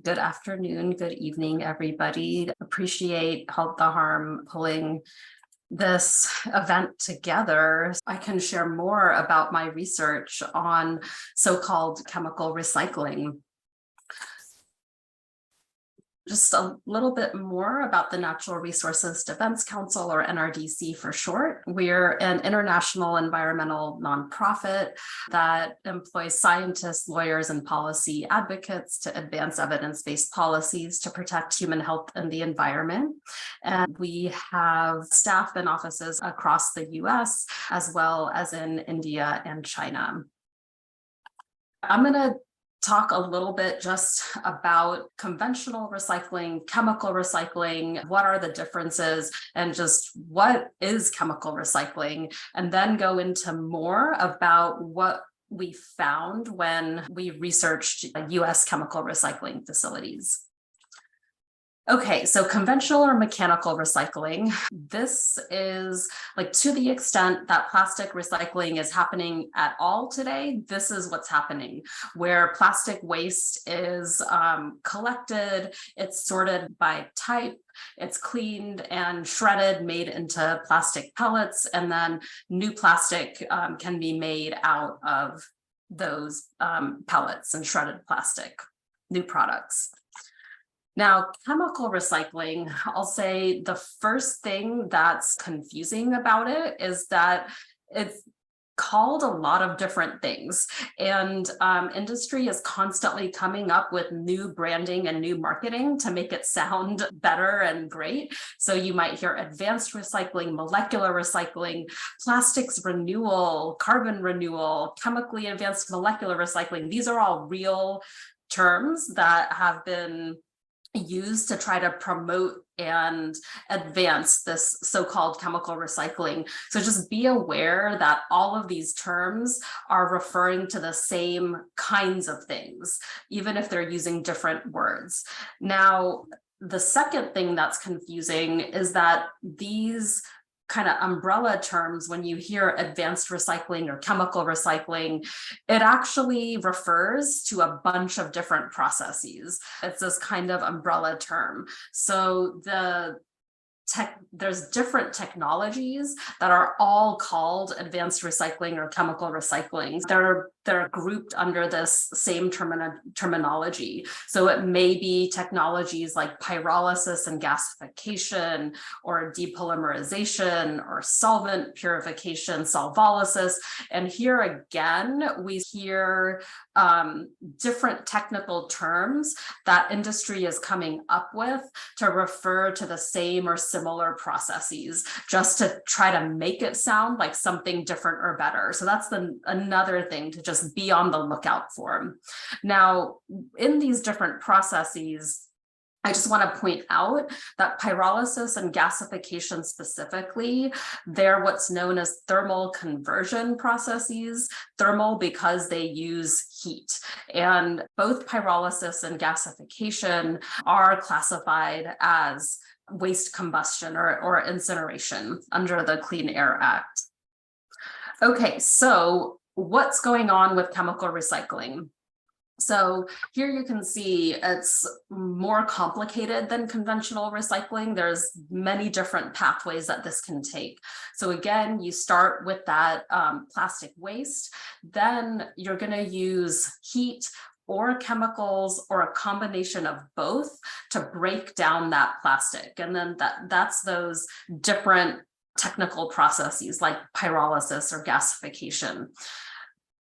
Good afternoon, good evening, everybody. Appreciate Halt the Harm pulling this event together. I can share more about my research on so-called chemical recycling. Just a little bit more about the Natural Resources Defense Council, or NRDC for short. We're an international environmental nonprofit that employs scientists, lawyers, and policy advocates to advance evidence-based policies to protect human health and the environment. And we have staff and offices across the US, as well as in India and China. I'm going to talk a little bit just about conventional recycling, chemical recycling, what are the differences, and just what is chemical recycling, and then go into more about what we found when we researched US chemical recycling facilities. Okay, so conventional or mechanical recycling, this is like, to the extent that plastic recycling is happening at all today, this is what's happening, where plastic waste is collected, it's sorted by type, it's cleaned and shredded, made into plastic pellets, and then new plastic can be made out of those pellets and shredded plastic, new products. Now, chemical recycling, I'll say the first thing that's confusing about it is that it's called a lot of different things, and industry is constantly coming up with new branding and new marketing to make it sound better and great. So you might hear advanced recycling, molecular recycling, plastics renewal, carbon renewal, chemically advanced molecular recycling. These are all real terms that have been used to try to promote and advance this so-called chemical recycling. So just be aware that all of these terms are referring to the same kinds of things, even if they're using different words. Now, the second thing that's confusing is that these kind of umbrella terms, when you hear advanced recycling or chemical recycling, it actually refers to a bunch of different processes. It's this kind of umbrella term. So there's different technologies that are all called advanced recycling or chemical recycling. They're grouped under this same terminology. So it may be technologies like pyrolysis and gasification, or depolymerization, or solvent purification, solvolysis. And here again, we hear different technical terms that industry is coming up with to refer to the same or similar processes, just to try to make it sound like something different or better. So that's another thing to just be on the lookout for. Now, in these different processes, I just want to point out that pyrolysis and gasification specifically, they're what's known as thermal conversion processes. Thermal because they use heat. And both pyrolysis and gasification are classified as waste combustion or incineration under the Clean Air Act. Okay, so what's going on with chemical recycling? So here you can see it's more complicated than conventional recycling. There's many different pathways that this can take. So again, you start with that plastic waste, then you're going to use heat or chemicals or a combination of both to break down that plastic. And then that's those different technical processes like pyrolysis or gasification.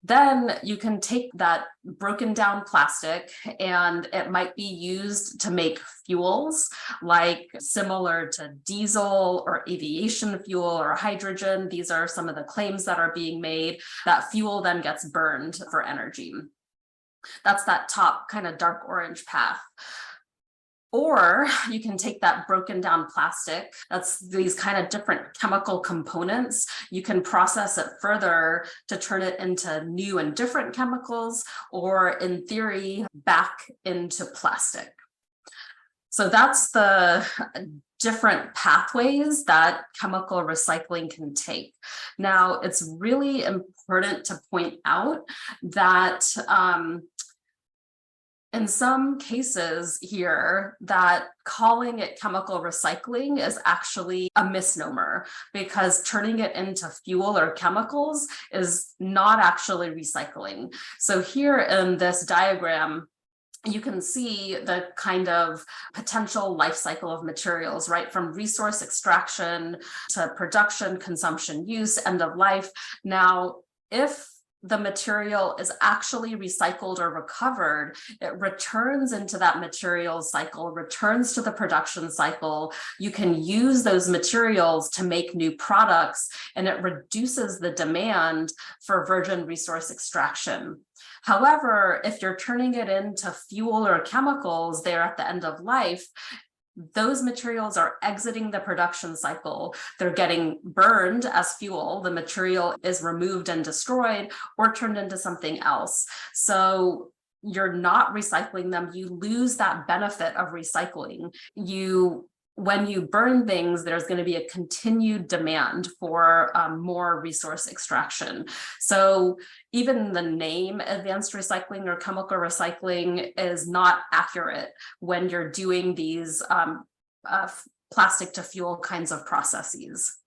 Then you can take that broken down plastic and it might be used to make fuels, like similar to diesel or aviation fuel or hydrogen. These are some of the claims that are being made. That fuel then gets burned for energy. That's that top kind of dark orange path. Or you can take that broken down plastic, that's these kind of different chemical components. You can process it further to turn it into new and different chemicals, or in theory, back into plastic. So that's the different pathways that chemical recycling can take. Now, it's really important to point out that in some cases here that calling it chemical recycling is actually a misnomer, because turning it into fuel or chemicals is not actually recycling. So here in this diagram, you can see the kind of potential life cycle of materials, right? From resource extraction to production, consumption, use, end of life. Now, if the material is actually recycled or recovered, it returns into that material cycle, returns to the production cycle. You can use those materials to make new products, and it reduces the demand for virgin resource extraction. However, if you're turning it into fuel or chemicals there at the end of life, those materials are exiting the production cycle. They're getting burned as fuel. The material is removed and destroyed or turned into something else. So you're not recycling them. You lose that benefit of recycling. When you burn things, there's going to be a continued demand for more resource extraction. So even the name advanced recycling or chemical recycling is not accurate when you're doing these plastic to fuel kinds of processes.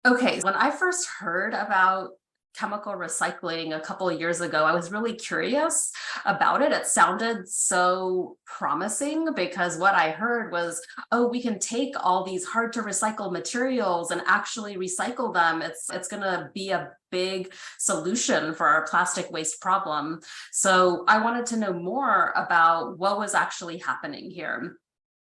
Okay, when I first heard about chemical recycling a couple of years ago, I was really curious about it. It sounded so promising, because what I heard was, oh, we can take all these hard to recycle materials and actually recycle them. It's going to be a big solution for our plastic waste problem. So I wanted to know more about what was actually happening here.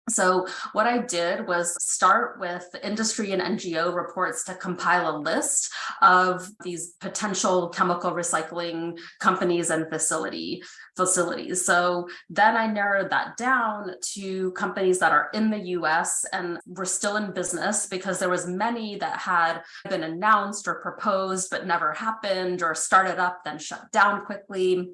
So what I did was start with industry and NGO reports to compile a list of these potential chemical recycling companies and facilities. So then I narrowed that down to companies that are in the US and were still in business, because there was many that had been announced or proposed but never happened, or started up then shut down quickly.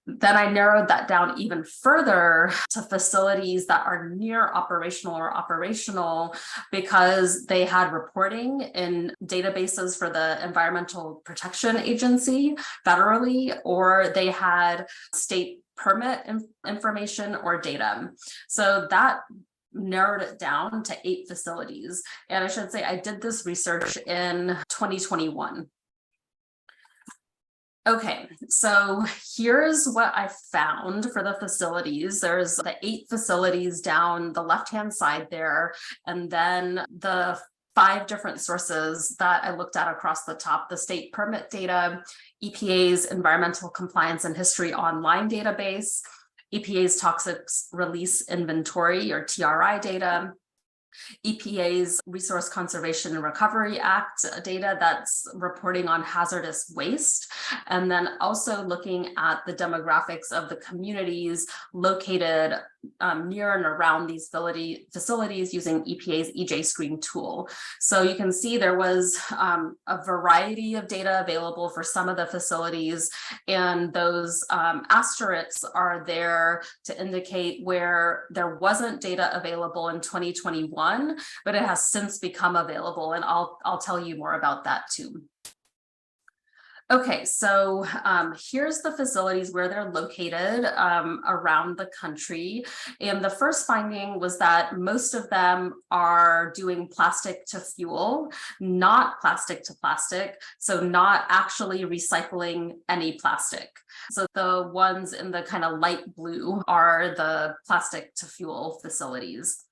Then I narrowed that down even further to facilities that are near operational or operational, because they had reporting in databases for the Environmental Protection Agency federally, or they had state permit information or data. So that narrowed it down to 8 facilities. And I should say I did this research in 2021. Okay, so here's what I found for the facilities. There's the 8 facilities down the left-hand side there, and then the 5 different sources that I looked at across the top: the state permit data, EPA's Environmental Compliance and History online database, EPA's Toxic Release Inventory or TRI data, EPA's Resource Conservation and Recovery Act data that's reporting on hazardous waste, and then also looking at the demographics of the communities located near and around these facilities using EPA's EJ Screen tool. So you can see there was a variety of data available for some of the facilities, and those asterisks are there to indicate where there wasn't data available in 2021, but it has since become available, and I'll tell you more about that too. Okay, so here's the facilities where they're located around the country. And the first finding was that most of them are doing plastic to fuel, not plastic to plastic, so not actually recycling any plastic. So the ones in the kind of light blue are the plastic to fuel facilities.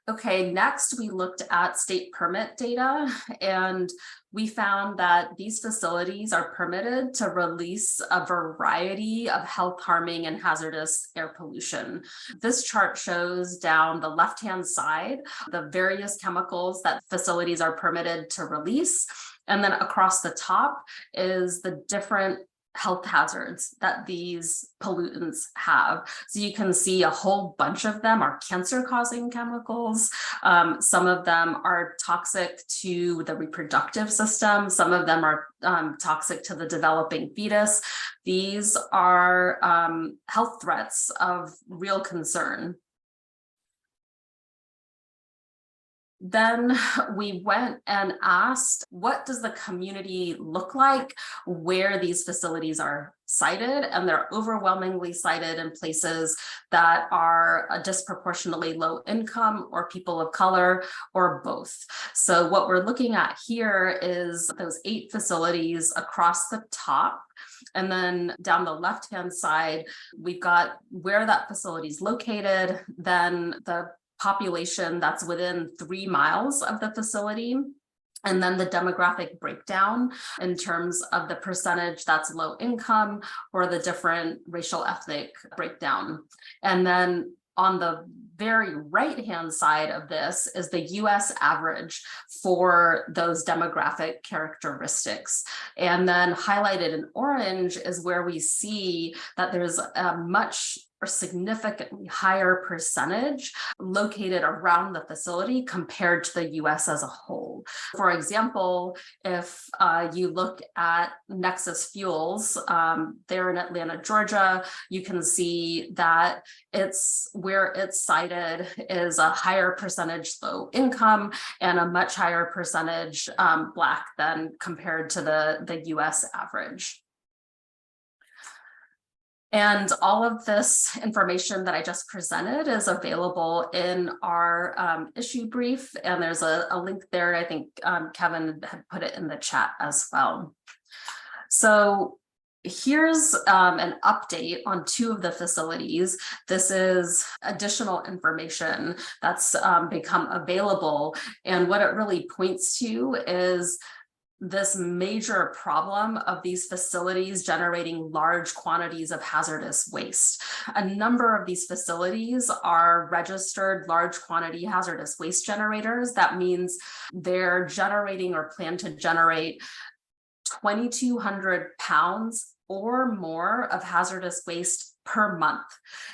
Okay, next we looked at state permit data, and we found that these facilities are permitted to release a variety of health-harming and hazardous air pollution. This chart shows down the left-hand side the various chemicals that facilities are permitted to release, and then across the top is the different health hazards that these pollutants have. So you can see a whole bunch of them are cancer-causing chemicals. Some of them are toxic to the reproductive system. Some of them are toxic to the developing fetus. These are health threats of real concern. Then we went and asked, what does the community look like where these facilities are sited? And they're overwhelmingly sited in places that are disproportionately low income or people of color or both. So what we're looking at here is those 8 facilities across the top. And then down the left-hand side, we've got where that facility is located, then the population that's within 3 miles of the facility, and then the demographic breakdown in terms of the percentage that's low income or the different racial ethnic breakdown. And then on the very right-hand side of this is the US average for those demographic characteristics. And then highlighted in orange is where we see that there's a much or significantly higher percentage located around the facility compared to the US as a whole. For example, if you look at Nexus Fuels, there in Atlanta, Georgia, you can see that where it's cited is a higher percentage low income and a much higher percentage Black than compared to the US average. And all of this information that I just presented is available in our issue brief, and there's a link there. I think Kevin had put it in the chat as well. So here's an update on 2 of the facilities. This is additional information that's become available, and what it really points to is this major problem of these facilities generating large quantities of hazardous waste. A number of these facilities are registered large quantity hazardous waste generators. That means they're generating or plan to generate 2,200 pounds or more of hazardous waste per month.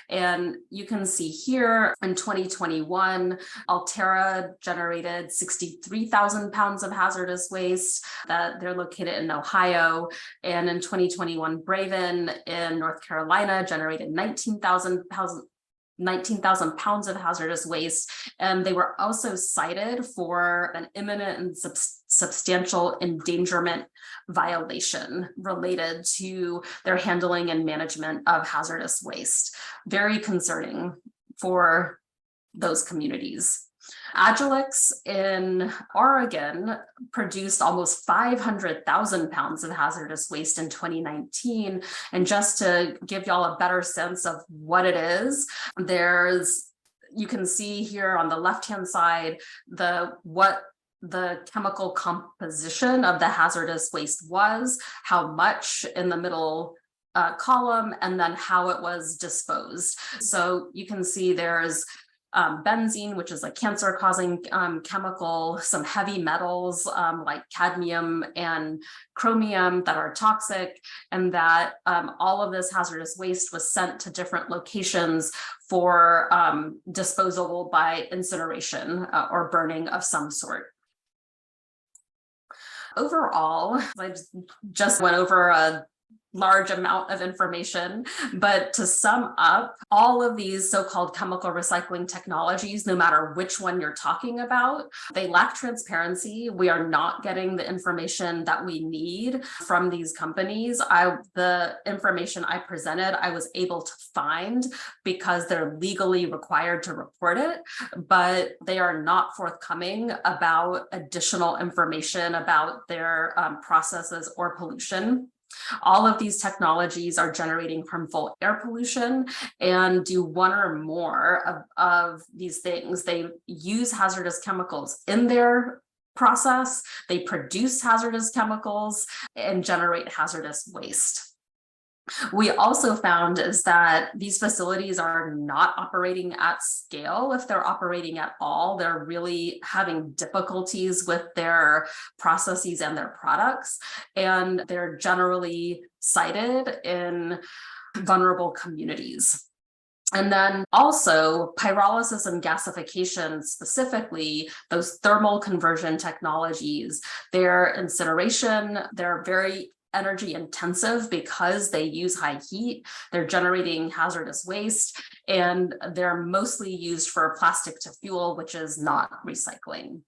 And you can see here in 2021, Altera generated 63,000 pounds of hazardous waste that they're located in Ohio. And in 2021, Braven in North Carolina generated 19,000 pounds of hazardous waste. And they were also cited for an imminent and substantial endangerment violation related to their handling and management of hazardous waste. Very concerning for those communities. Agilex in Oregon produced almost 500,000 pounds of hazardous waste in 2019. And just to give y'all a better sense of what it is, you can see here on the left-hand side, what the chemical composition of the hazardous waste was, how much in the middle column, and then how it was disposed. So you can see there's benzene, which is a cancer-causing chemical, some heavy metals like cadmium and chromium that are toxic, and that all of this hazardous waste was sent to different locations for disposal by incineration or burning of some sort. Overall, I just went over a large amount of information, but to sum up, all of these so-called chemical recycling technologies, no matter which one you're talking about, they lack transparency. We are not getting the information that we need from these companies. The information I presented, I was able to find because they're legally required to report it, but they are not forthcoming about additional information about their processes or pollution. All of these technologies are generating harmful air pollution and do one or more of these things. They use hazardous chemicals in their process, they produce hazardous chemicals and generate hazardous waste. We also found is that these facilities are not operating at scale. If they're operating at all, they're really having difficulties with their processes and their products, and they're generally sited in vulnerable communities. And then also pyrolysis and gasification, specifically those thermal conversion technologies, their incineration, they're very energy intensive because they use high heat, they're generating hazardous waste, and they're mostly used for plastic to fuel, which is not recycling.